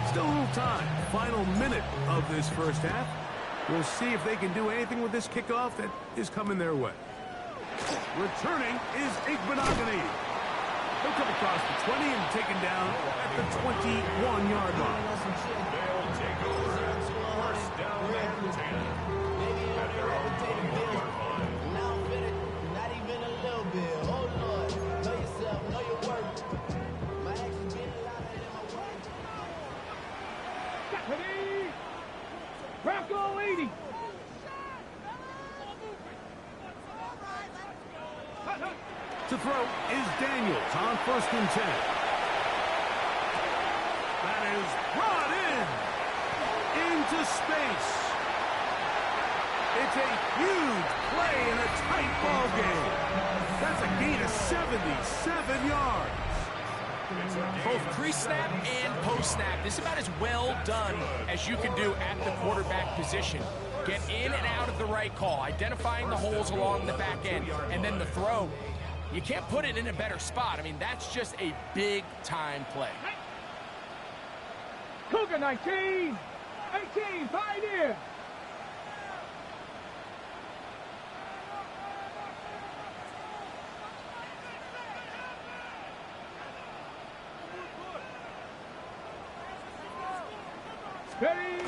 Still a little time. Final minute of this first half. We'll see if they can do anything with this kickoff that is coming their way. Returning is Igbenogany. He'll come across the 20 and taken down at the 21-yard line. They'll take over. First down and 10. At their own 20-yard line. Not even a little bit. Oh, Lord. Know yourself. Know your worth. My actions getting louder than my words. Ready? Rocco 80. To throw is Daniels on 1st and 10. That is brought into space. It's a huge play in a tight ball game. That's a gain of 77 yards. Both pre-snap and post-snap. This is about as well done as you can do at the quarterback position. Get in and out of the right call, identifying the holes along the back end, and then the throw. You can't put it in a better spot. I mean, that's just a big-time play. Cougar 19. 18, Pioneer. Ready.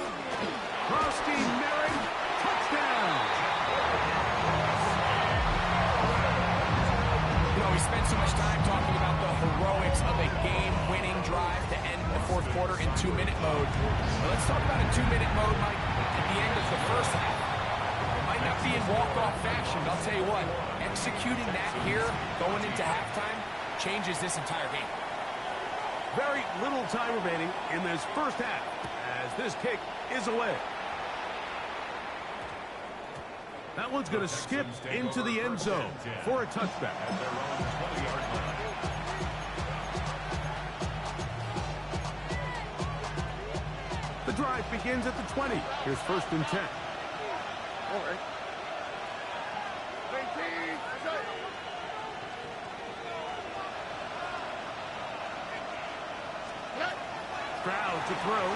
Frosty Merrick, touchdown. You know, we spent so much time talking about the heroics of a game-winning drive to end the fourth quarter in 2-minute mode. Well, let's talk about a 2-minute mode, Mike, at the end of the first half. It might not be in walk-off fashion, but I'll tell you what, executing that here, going into halftime, changes this entire game. Very little time remaining in this first half as this kick is away. That one's going to skip into the end zone for a touchback. The drive begins at the 20. Here's 1st and 10. All right. Stroud to throw.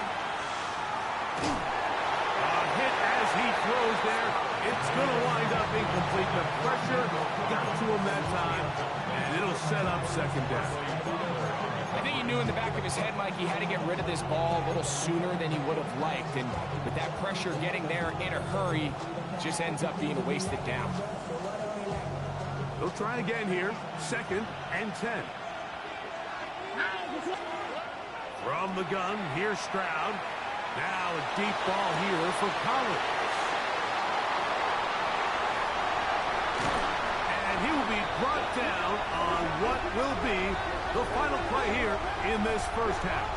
A hit as he throws there. It's going to wind up incomplete. The pressure got to him that time, and it'll set up 2nd down. I think he knew in the back of his head, Mike, he had to get rid of this ball a little sooner than he would have liked. And with that pressure getting there in a hurry, just ends up being a wasted down. They'll try again here. 2nd and 10. From the gun, here's Stroud. Now a deep ball here for Collins. And he will be brought down on what will be the final play here in this first half.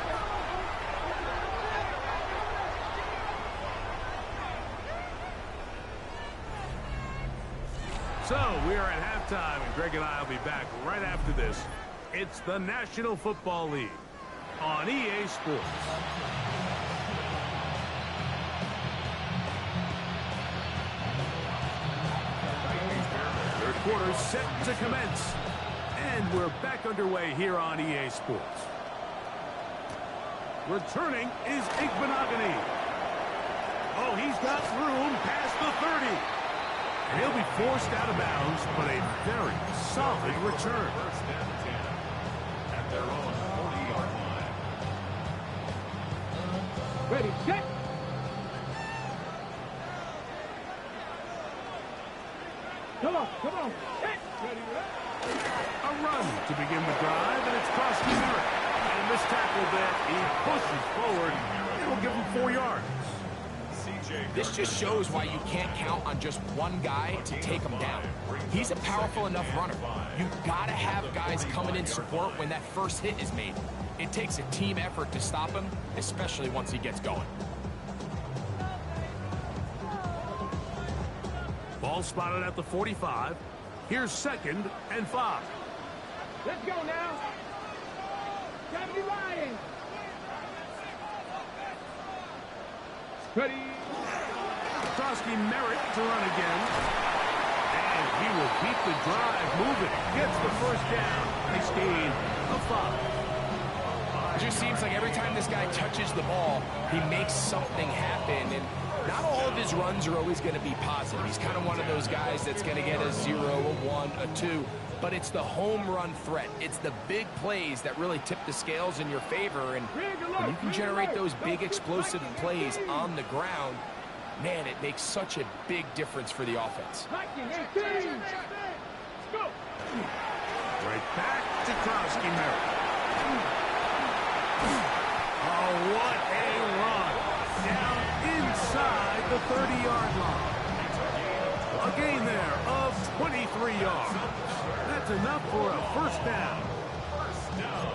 So we are at halftime, and Greg and I will be back right after this. It's the National Football League on EA Sports. Third quarter set to commence. And we're back underway here on EA Sports. Returning is Igbenogany. Oh, he's got room past the 30. And he'll be forced out of bounds, but a very solid return. First down and 10. At their own 40-yard line. Ready, set. Come on. Hit. Ready, A run to begin the drive, and it's Frosty Merrick. And this tackle that he pushes forward, it'll give him 4 yards. This just shows why you can't count on just one guy to take him down. He's a powerful enough runner. You've got to have guys coming in support when that first hit is made. It takes a team effort to stop him, especially once he gets going. Ball spotted at the 45. Here's 2nd and 5. Let's go now. Gotta be riding. Ready. Frosty Merrick to run again. And he will keep the drive moving. Gets the first down. Nice gain of 5. just seems like every time this guy touches the ball, he makes something happen. And not all of his runs are always going to be positive. He's kind of one of those guys that's going to get a 0, a 1, a 2. But it's the home run threat. It's the big plays that really tip the scales in your favor. And when you can generate those big explosive plays on the ground, man, it makes such a big difference for the offense. Right back to Krosky-Merritt. Oh, what a run. Down inside the 30-yard line. A gain there of 23 yards. That's enough for a first down.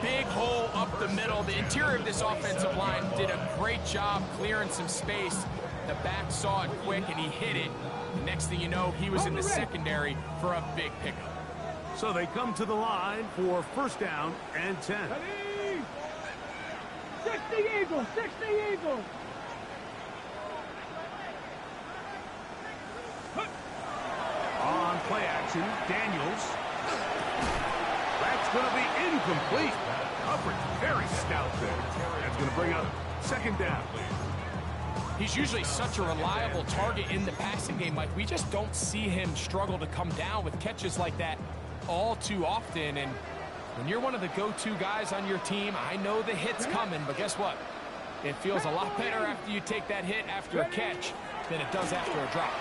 Big hole up the middle. The interior of this offensive line did a great job clearing some space. The back saw it quick, and he hit it. The next thing you know, he was in the secondary for a big pickup. So they come to the line for first down and 10. Ready? 60 Eagles, 60 Eagles. On play action, Daniels. That's going to be incomplete. Coverage very stout there. That's going to bring up second down. He's usually such a reliable target in the passing game, Mike. We just don't see him struggle to come down with catches like that all too often. And when you're one of the go-to guys on your team, I know the hit's coming, but guess what? It feels a lot better after you take that hit after a catch than it does after a drop.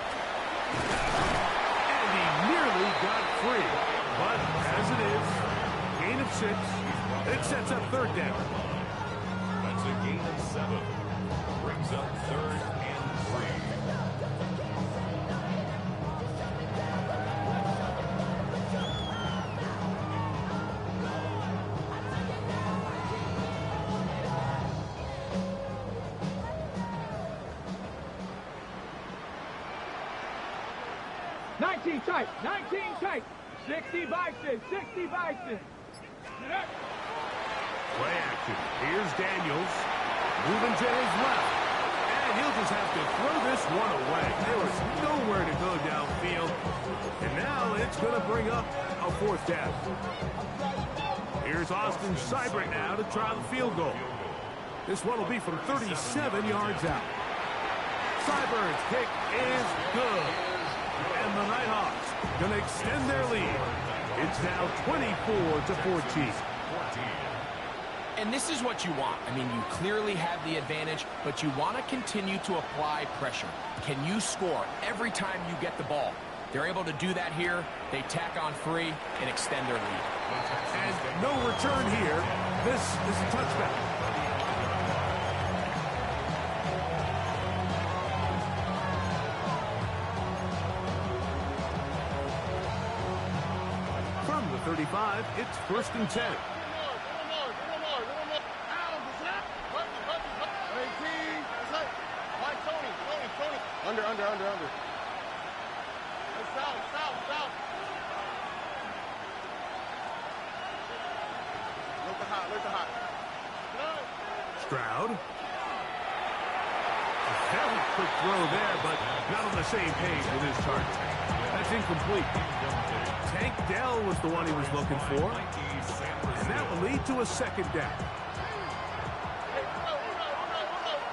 And he nearly got free. But as it is, gain of 6. It sets up third down. That's a gain of 7. Brings up 3rd and 3. Tight, 19 tight, 60 Bison, 60 Bison. Play action. Here's Daniels. Moving to his left. And he'll just have to throw this one away. There was nowhere to go downfield. And now it's going to bring up a fourth down. Here's Austin Seibert now to try the field goal. This one will be from 37 yards out. Seibert's kick is good. And the Nighthawks going to extend their lead. It's now 24-14. And this is what you want. I mean, you clearly have the advantage, but you want to continue to apply pressure. Can you score every time you get the ball? They're able to do that here. They tack on 3 and extend their lead. And no return here. This is a touchback. From the 35, it's 1st and 10. Under. Hey, south. Look the hot. Stroud. A very quick throw there, but not on the same page with his target. That's incomplete. Tank Dell was the one he was looking for. And that will lead to a second down.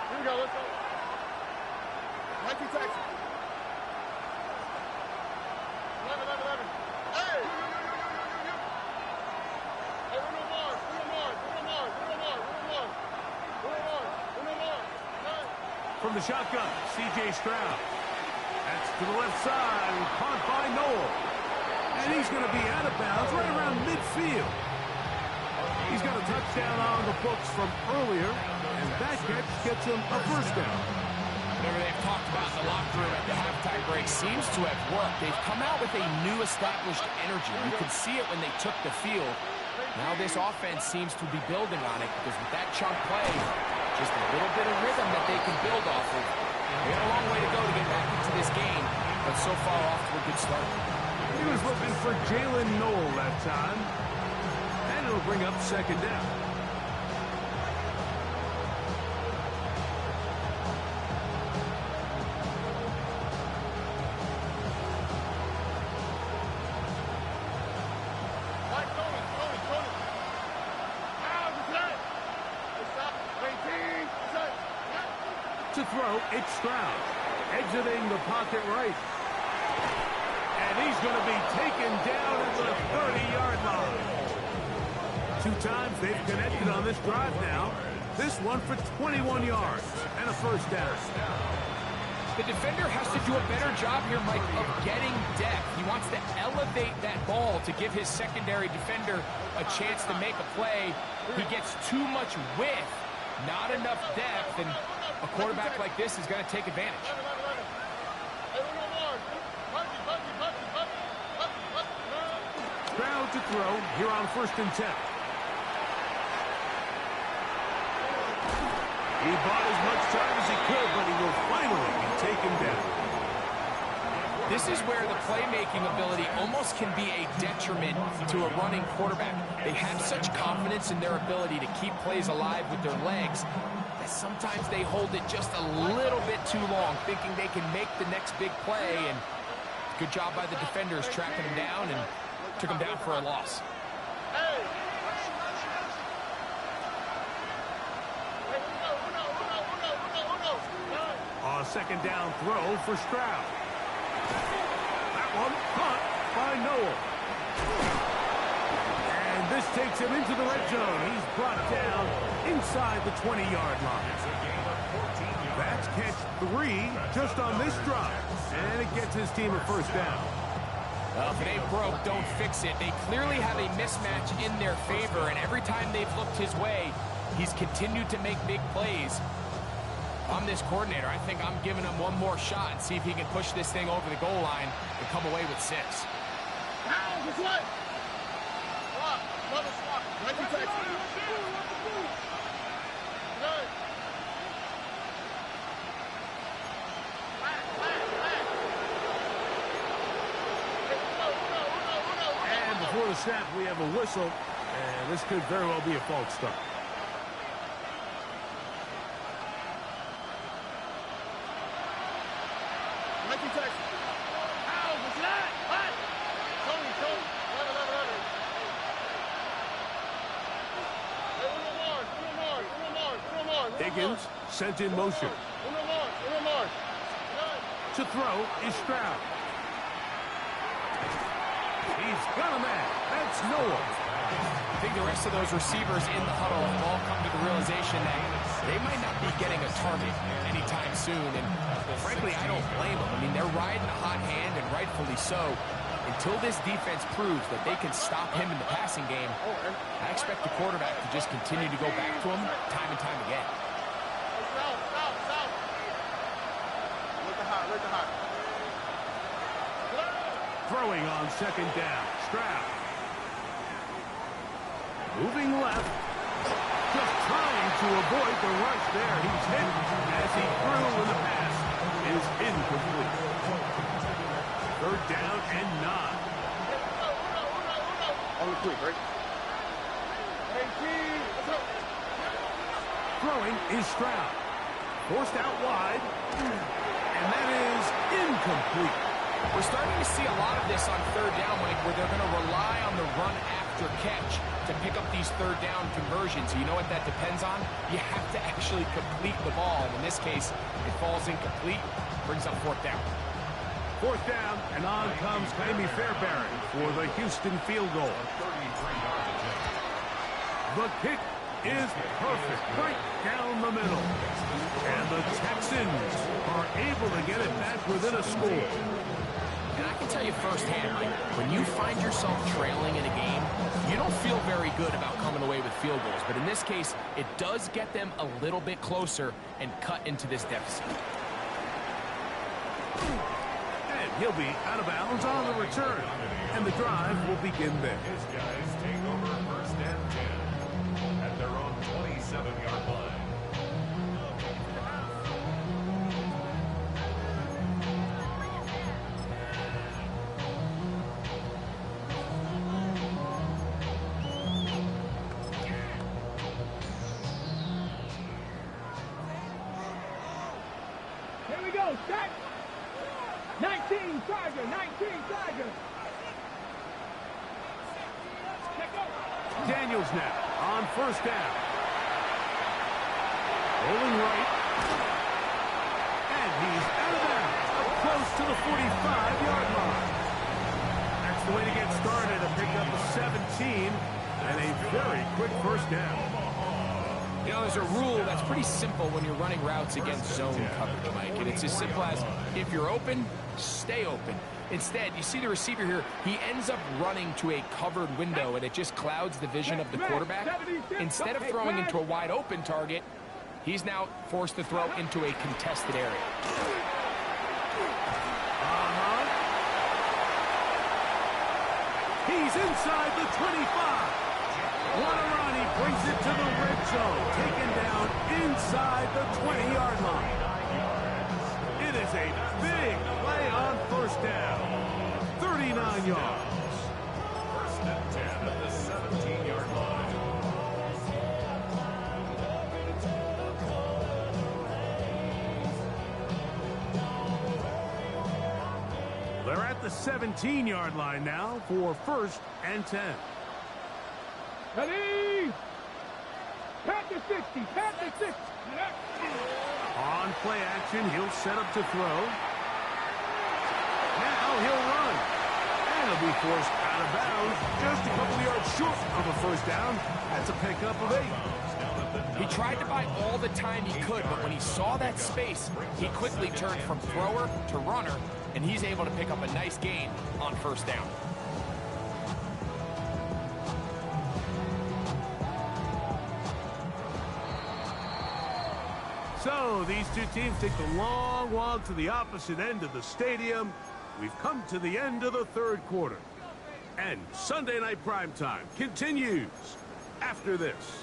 Here we go, let's go. Mikey Texas. 11. Hey! Hey, Bruno Mars. From the shotgun, C.J. Stroud. That's to the left side, caught by Noel. And he's going to be out of bounds right around midfield. He's got a touchdown on the books from earlier, and that catch gets him a first down. Whatever they've talked about in the locker room at the halftime break seems to have worked. They've come out with a new established energy. You could see it when they took the field. Now this offense seems to be building on it because with that chunk play, just a little bit of rhythm that they can build off of. They got a long way to go to get back into this game, but so far off to a good start. He was looking for Jalen Noel that time, and it'll bring up second down. To throw, it's Stroud. Exiting the pocket right. And he's going to be taken down at the 30-yard line. 2 times they've connected on this drive now. This one for 21 yards and a first down. The defender has to do a better job here, Mike, of getting depth. He wants to elevate that ball to give his secondary defender a chance to make a play. He gets too much width, not enough depth, and a quarterback like this is going to take advantage. Stroud to throw here on 1st and 10. He bought as much time as he could, but he will finally be taken down. This is where the playmaking ability almost can be a detriment to a running quarterback. They have such confidence in their ability to keep plays alive with their legs that sometimes they hold it just a little bit too long, thinking they can make the next big play. And good job by the defenders tracking him down and took him down for a loss. A 2nd down throw for Stroud. That one caught by Noel. And this takes him into the red zone. He's brought down inside the 20-yard line. That's catch 3 just on this drive. And it gets his team a first down. Well, if it ain't broke, don't fix it. They clearly have a mismatch in their favor, and every time they've looked his way, he's continued to make big plays. I'm this coordinator. I think I'm giving him one more shot and see if he can push this thing over the goal line and come away with 6. Now, this way. Swap. Another swap. 19 Texas. Good. And before the snap, we have a whistle. And this could very well be a false start. Higgins sent in motion. To throw is Stroud. He's got a man. That's Noel. I think the rest of those receivers in the huddle have all come to the realization that they might not be getting a target anytime soon. And frankly, I don't blame them. I mean, they're riding a hot hand, and rightfully so. Until this defense proves that they can stop him in the passing game, I expect the quarterback to just continue to go back to him time and time again. Throwing on 2nd down. Stroud. Moving left. Just trying to avoid the rush there. He's hit as he threw when the pass is incomplete. 3rd down and 9. On the quick, right? Throwing is Stroud. Forced out wide. And that is incomplete. We're starting to see a lot of this on 3rd down, Mike, where they're going to rely on the run after catch to pick up these 3rd down conversions. You know what that depends on? You have to actually complete the ball. And in this case, it falls incomplete, brings up 4th down. 4th down, and on comes Amy Fairbairn for the Houston field goal. The kick is perfect, right down the middle. And the Texans are able to get it back within a score. And I can tell you firsthand, Mike, when you find yourself trailing in a game, you don't feel very good about coming away with field goals. But in this case, it does get them a little bit closer and cut into this deficit. And he'll be out of bounds on the return. And the drive will begin there. His guys take over 1st and 10 at their own 27-yard line. Here we go, set. 19 Tiger, 19 Tiger. Daniels now on 1st down. Rolling right. And he's out of bounds, up close to the 45-yard line. That's the way to get started, to pick up a 17 and a very quick first down. You know, there's a rule that's pretty simple when you're running routes against zone coverage, Mike. And it's as simple as, if you're open, stay open. Instead, you see the receiver here, he ends up running to a covered window, and it just clouds the vision of the quarterback. Instead of throwing into a wide open target, he's now forced to throw into a contested area. He's inside the 25. Guarani brings it to the red zone, taken down inside the 20-yard line. It is a big play on first down. 39 yards. First and 10 at the 17-yard line. They're at the 17-yard line now for first and 10. Ready? Pat to 60. Pat to 60. On play action, he'll set up to throw. Now he'll run. And he'll be forced out of bounds. Just a couple of yards short of a first down. That's a pickup of 8. He tried to buy all the time he could, but when he saw that space, he quickly turned from thrower to runner, and he's able to pick up a nice gain on first down. So these two teams take the long walk to the opposite end of the stadium. We've come to the end of the third quarter. And Sunday Night Primetime continues after this.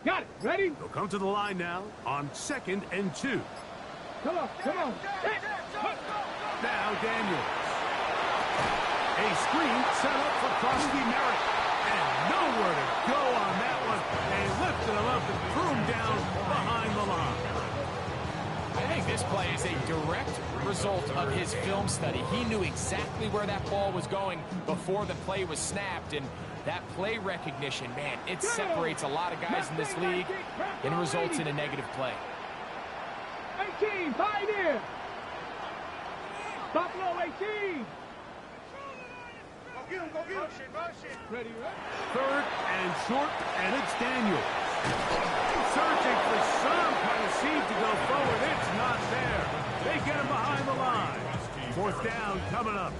Got it. Ready? They'll come to the line now on 2nd and 2. Come on. Come on. Now Daniels. A screen set up for Crosby Merritt. And nowhere to go on that one. They lifted him up and threw him down behind the line. I think this play is a direct result of his film study. He knew exactly where that ball was going before the play was snapped, and that play recognition, man, it separates a lot of guys in this league and results in a negative play. 18, pioneer. Buffalo 18. Go get him, go get him. Motion. Ready, ready? 3rd and short, and it's Daniels. Searching for some kind of seed to go forward. It's not there. They get him behind the line. 4th down coming up.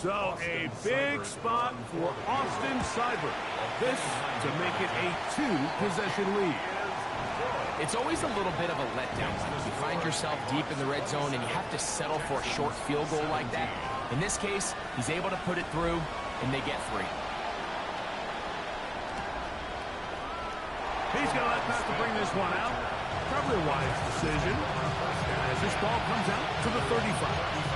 So a big spot for Austin Seibert. This to make it a 2-possession lead. It's always a little bit of a letdown. You find yourself deep in the red zone and you have to settle for a short field goal like that. In this case, he's able to put it through, and they get 3. He's going to let Pat to bring this one out. Probably a wise decision. As this ball comes out to the 35.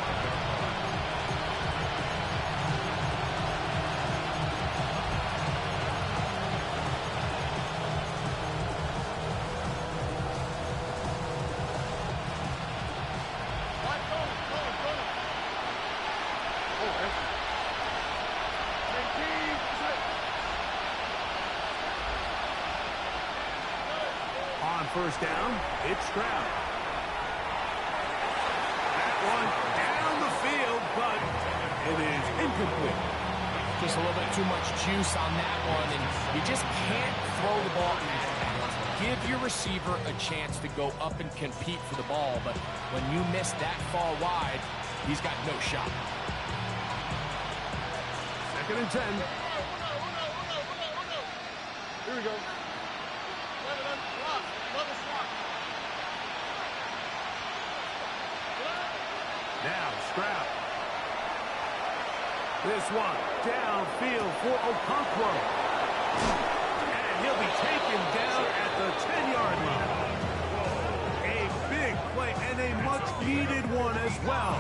First down, it's Stroud. That one down the field, but it is incomplete. Just a little bit too much juice on that one, and you just can't throw the ball at balance. Give your receiver a chance to go up and compete for the ball, but when you miss that far wide, he's got no shot. 2nd and 10. Here we go. Now Stroud. This one downfield for Okonkwo. And he'll be taken down at the 10-yard line. A big play and a much-needed one as well.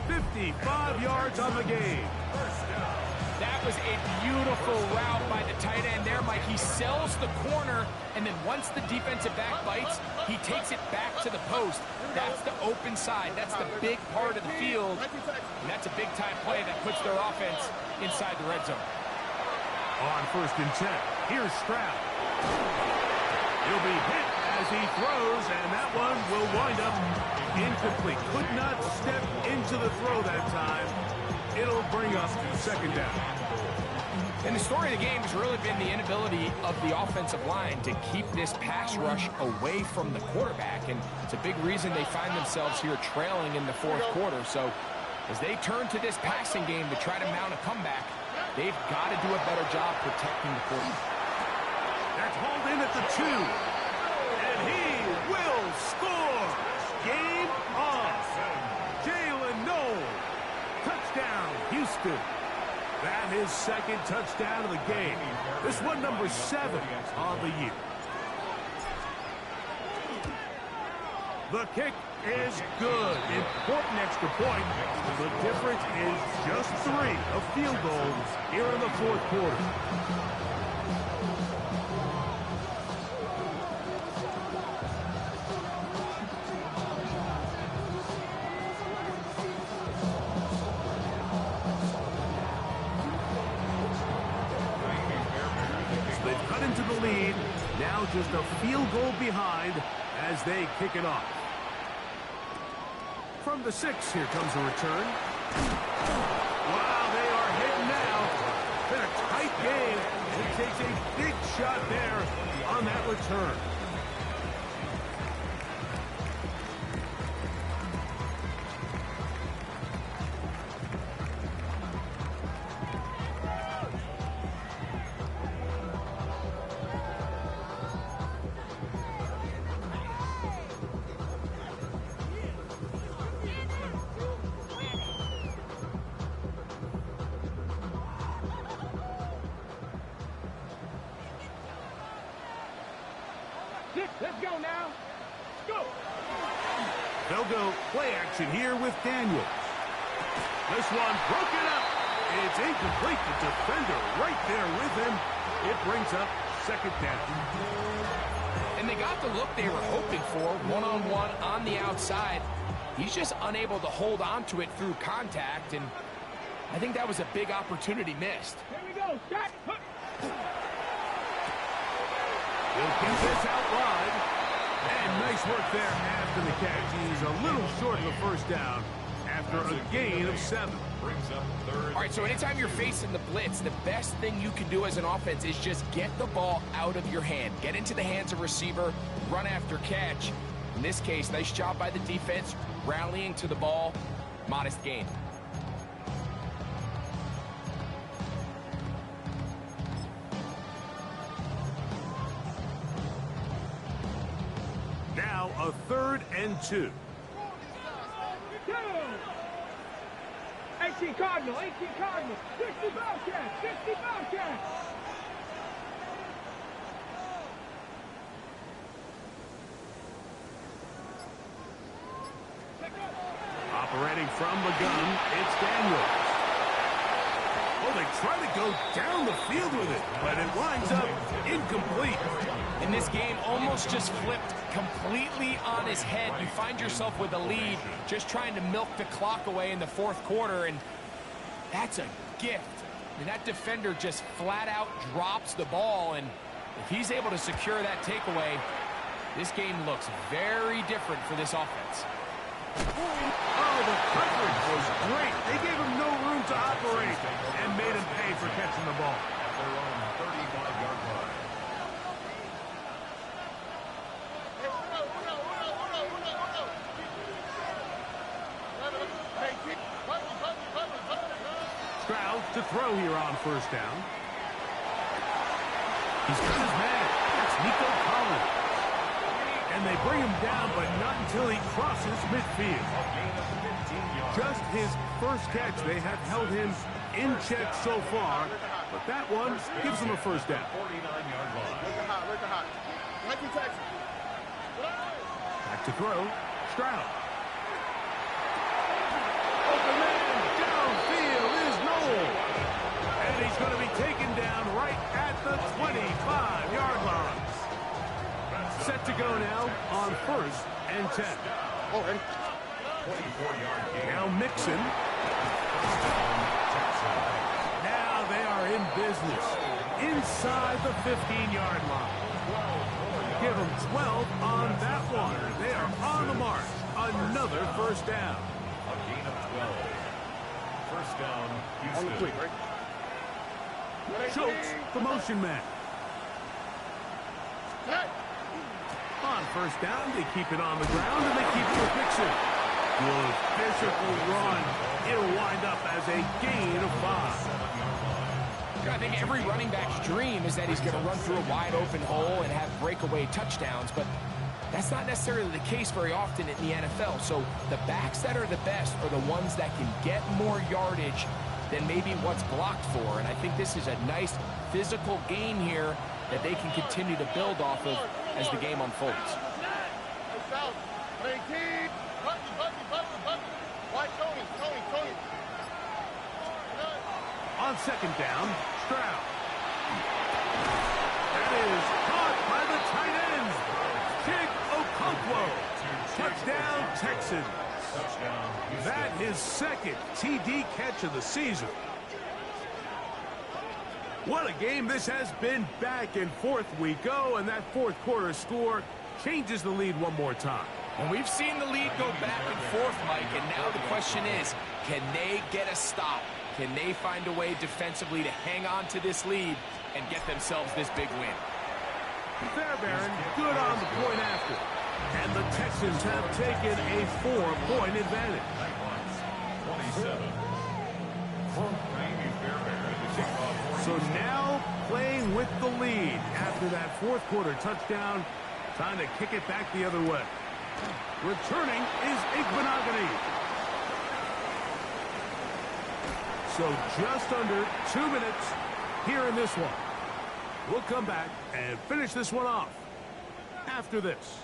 55 yards on the game. That was a beautiful route by the tight end there, Mike. He sells the corner, and then once the defensive back bites, he takes it back to the post. That's the open side. That's the big part of the field. And that's a big-time play that puts their offense inside the red zone. On 1st and 10, here's Stroud. He'll be hit as he throws, and that one will wind up incomplete. Could not step into the throw that time. It'll bring us to 2nd down. And the story of the game has really been the inability of the offensive line to keep this pass rush away from the quarterback. And it's a big reason they find themselves here trailing in the 4th quarter. So as they turn to this passing game to try to mount a comeback, they've got to do a better job protecting the quarterback. That's hauled in at the 2. And he will score. Game on. Jalen Noel. Touchdown, Houston. That is 2nd touchdown of the game. This one number 7 on the year. The kick is good. Important extra point. The difference is just 3 of field goals here in the 4th quarter. They've cut into the lead. Now just a field goal behind as they kick it off. From the 6, here comes a return. Wow, they are hitting now. It's been a tight game. And he takes a big shot there on that return. Let's go now. Go. They'll go play action here with Daniels. This one broken up. It's incomplete. The defender right there with him. It brings up 2nd down. And they got the look they were hoping for, one-on-one on the outside. He's just unable to hold on to it through contact, and I think that was a big opportunity missed. Here we go. Shot. He'll get this out wide. And nice work there after the catch. He's a little short of the 1st down after a gain of 7. Brings up 3rd. All right, so anytime you're facing the blitz, the best thing you can do as an offense is just get the ball out of your hand. Get into the hands of receiver, run after catch. In this case, nice job by the defense, rallying to the ball, modest gain. Now a 3rd and 2. 18 Cardinal, 18 Cardinal, 60 Bobcats, 60 Bobcats. Operating from the gun, it's Daniels. Well, they try to go down the field with it, but it winds up incomplete. And this game almost just flipped completely on his head. You find yourself with a lead, just trying to milk the clock away in the 4th quarter, and that's a gift. And that defender just flat out drops the ball, and if he's able to secure that takeaway, this game looks very different for this offense. Oh, the coverage was great. They gave him no room to operate and made him pay for catching the ball. At their own 35-yard line. Stroud to throw here on 1st down. He's got his man. That's Nico Collins. And they bring him down, but not until he crosses midfield. Just his 1st catch. They have held him in check so far, but that one gives him a 1st down. 49-yard line. Back to throw. Stroud. Open going to be taken down right at the 25-yard line. Set to go now on 1st and 10. Already. 24-yard gain. Now Mixon. Now they are in business inside the 15-yard line. Give them 12 on that one. They are on the mark. Another first down. A gain of 12. First down, On the Houston. fleet, right? Schultz, the motion man. Hey! On first down, they keep it on the ground, and they keep it with Mixon. Good physical run. It'll wind up as a gain of 5. I think every running back's dream is that he's going to run through a wide-open hole and have breakaway touchdowns, but that's not necessarily the case very often in the NFL. So the backs that are the best are the ones that can get more yardage than maybe what's blocked for, and I think this is a nice physical gain here that they can continue to build off of as the game unfolds. Hey, South. 18. Button. Why Tony? On second down, Stroud. That is caught by the tight end, Chig Okonkwo. Touchdown, Texans. Touchdown, Houston. That his second TD catch of the season. What a game this has been. Back and forth we go, and that fourth quarter score changes the lead one more time. And we've seen the lead go back and forth, Mike, and now the question is, can they get a stop? Can they find a way defensively to hang on to this lead and get themselves this big win? Fairbairn, good on the point after. And the Texans have taken a 4-point advantage. 27. Miami Fairbairn to take off. So now playing with the lead after that fourth quarter touchdown. Time to kick it back the other way. Returning is Igbenogany. So just under 2 minutes here in this one. We'll come back and finish this one off after this.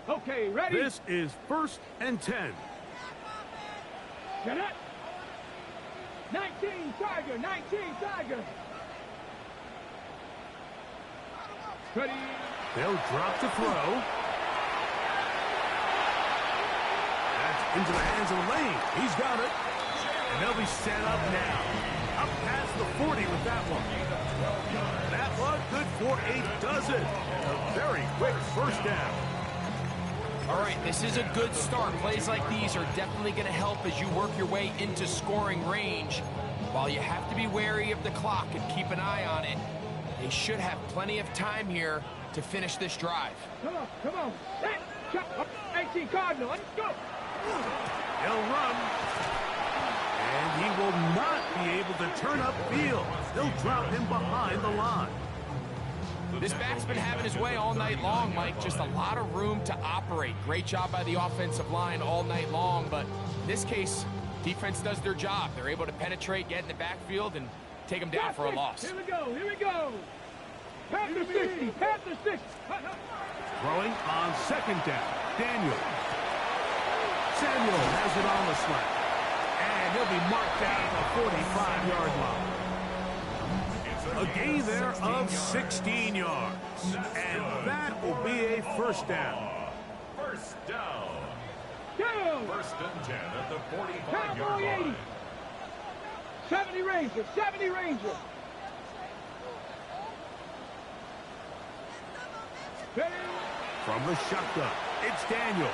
Okay, ready? This is 1st and 10. Get it. 19 Tiger. Ready. They'll drop to throw. That's into the hands of Lane. He's got it. And they'll be set up now. Up past the 40 with that one. That one good for a dozen. A very quick first down. All right, this is a good start. Plays like these are definitely going to help as you work your way into scoring range. While you have to be wary of the clock and keep an eye on it, they should have plenty of time here to finish this drive. Come on. Hey, shot. 18 Cardinal. Let's go. He'll run. And he will not be able to turn up field. They'll drop him behind the line. This back's been having his way all night long, Mike. Just a lot of room to operate. Great job by the offensive line all night long, but in this case, defense does their job. They're able to penetrate, get in the backfield, and take them down for a loss. Here we go. Panther 60. Throwing on second down. Daniel. Samuel has it on the slant. And he'll be marked down at the 45-yard line. A gain there of 16 yards. And that will be a first down. First down. Go. First and 10 at the 45-yard Cowboy 80. line. 70 Ranger. From the shotgun, it's Daniel.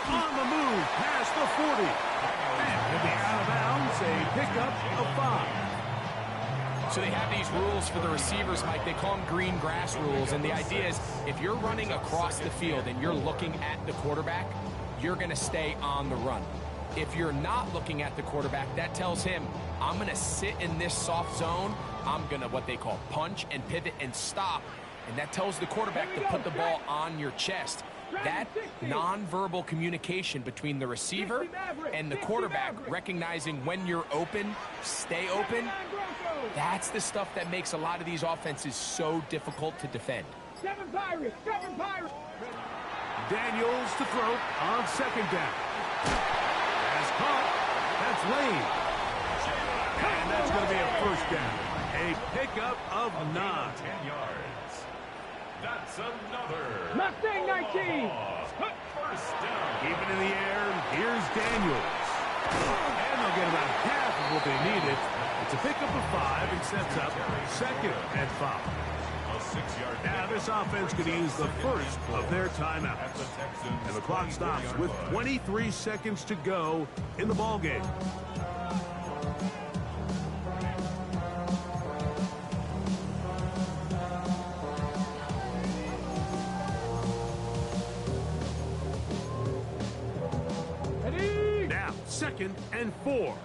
On the move, past the 40. And he'll be out of bounds, a pickup of 5. So they have these rules for the receivers, Mike. They call them green grass rules, and the idea is if you're running across the field and you're looking at the quarterback, you're going to stay on the run. If you're not looking at the quarterback, that tells him, I'm going to sit in this soft zone. I'm going to what they call punch and pivot and stop. And that tells the quarterback to put the ball on your chest. That nonverbal communication between the receiver and the quarterback, recognizing when you're open, stay open, that's the stuff that makes a lot of these offenses so difficult to defend. 7 Pirates. Daniels to throw on second down. Has caught. That's Lane. And that's going to be a first down. A pickup of 9. 10 yards. That's another. Mustang 19. First down. Keep it in the air. Here's Daniels. And they'll get about half of what they needed. It's a pickup of 5 and sets up second and 5. A 6-yard. Now this offense could use the first of their timeouts. And the clock stops with 23 seconds to go in the ballgame. Now, 2nd and 4.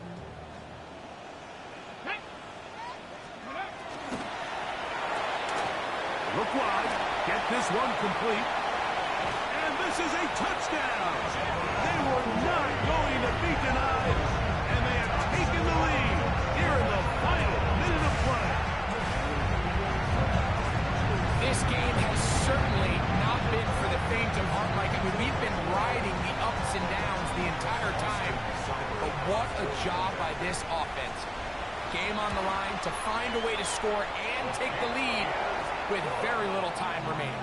Look wide. Get this one complete. And this is a touchdown. They were not going to be denied. And they have taken the lead here in the final minute of play. This game has certainly not been for the faint of heart, Mike. I mean, we've been riding the ups and downs the entire time. But what a job by this offense. Game on the line to find a way to score and take the lead with very little time remaining.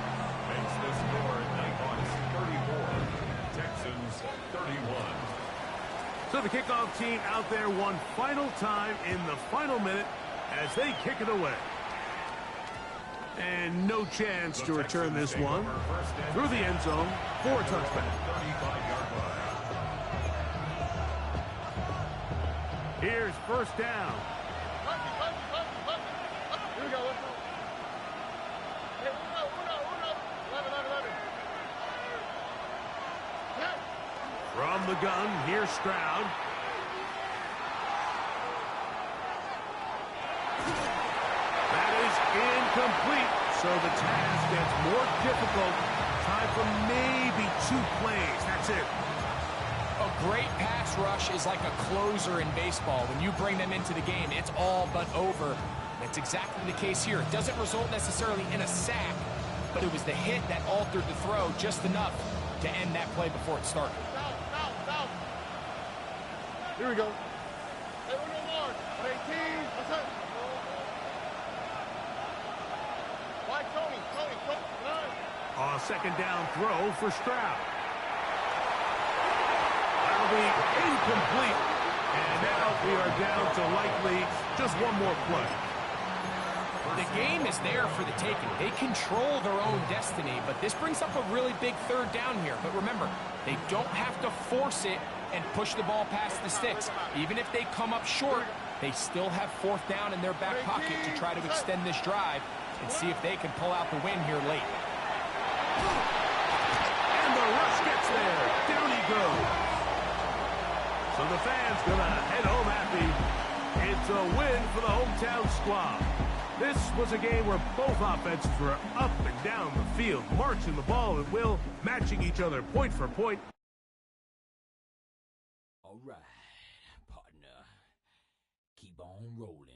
Makes the score Nighthawks 34, Texans 31. So the kickoff team out there one final time in the final minute as they kick it away. And no chance to return this one through the end zone for a touchback. 35-yard line. Here's first down. Here we go. Let's go. Hey, uno. 11. Yeah. From the gun, here's Stroud. That is incomplete, so the task gets more difficult. Time for maybe 2 plays. That's it. A great pass rush is like a closer in baseball. When you bring them into the game, it's all but over. That's exactly the case here. It doesn't result necessarily in a sack, but it was the hit that altered the throw just enough to end that play before it started. South. Here we go. Hey, uno more. 18. What's up? Why, Tony. A second down throw for Stroud. That'll be incomplete. And now we are down to likely just one more play. The game is there for the taking. They control their own destiny, but this brings up a really big third down here. But remember, they don't have to force it and push the ball past the sticks. Even if they come up short, they still have 4th down in their back pocket to try to extend this drive and see if they can pull out the win here late. And the rush gets there. Down he goes. So the fans gonna head home happy. It's a win for the hometown squad. This was a game where both offenses were up and down the field, marching the ball at will, matching each other point for point. All right, partner. Keep on rolling.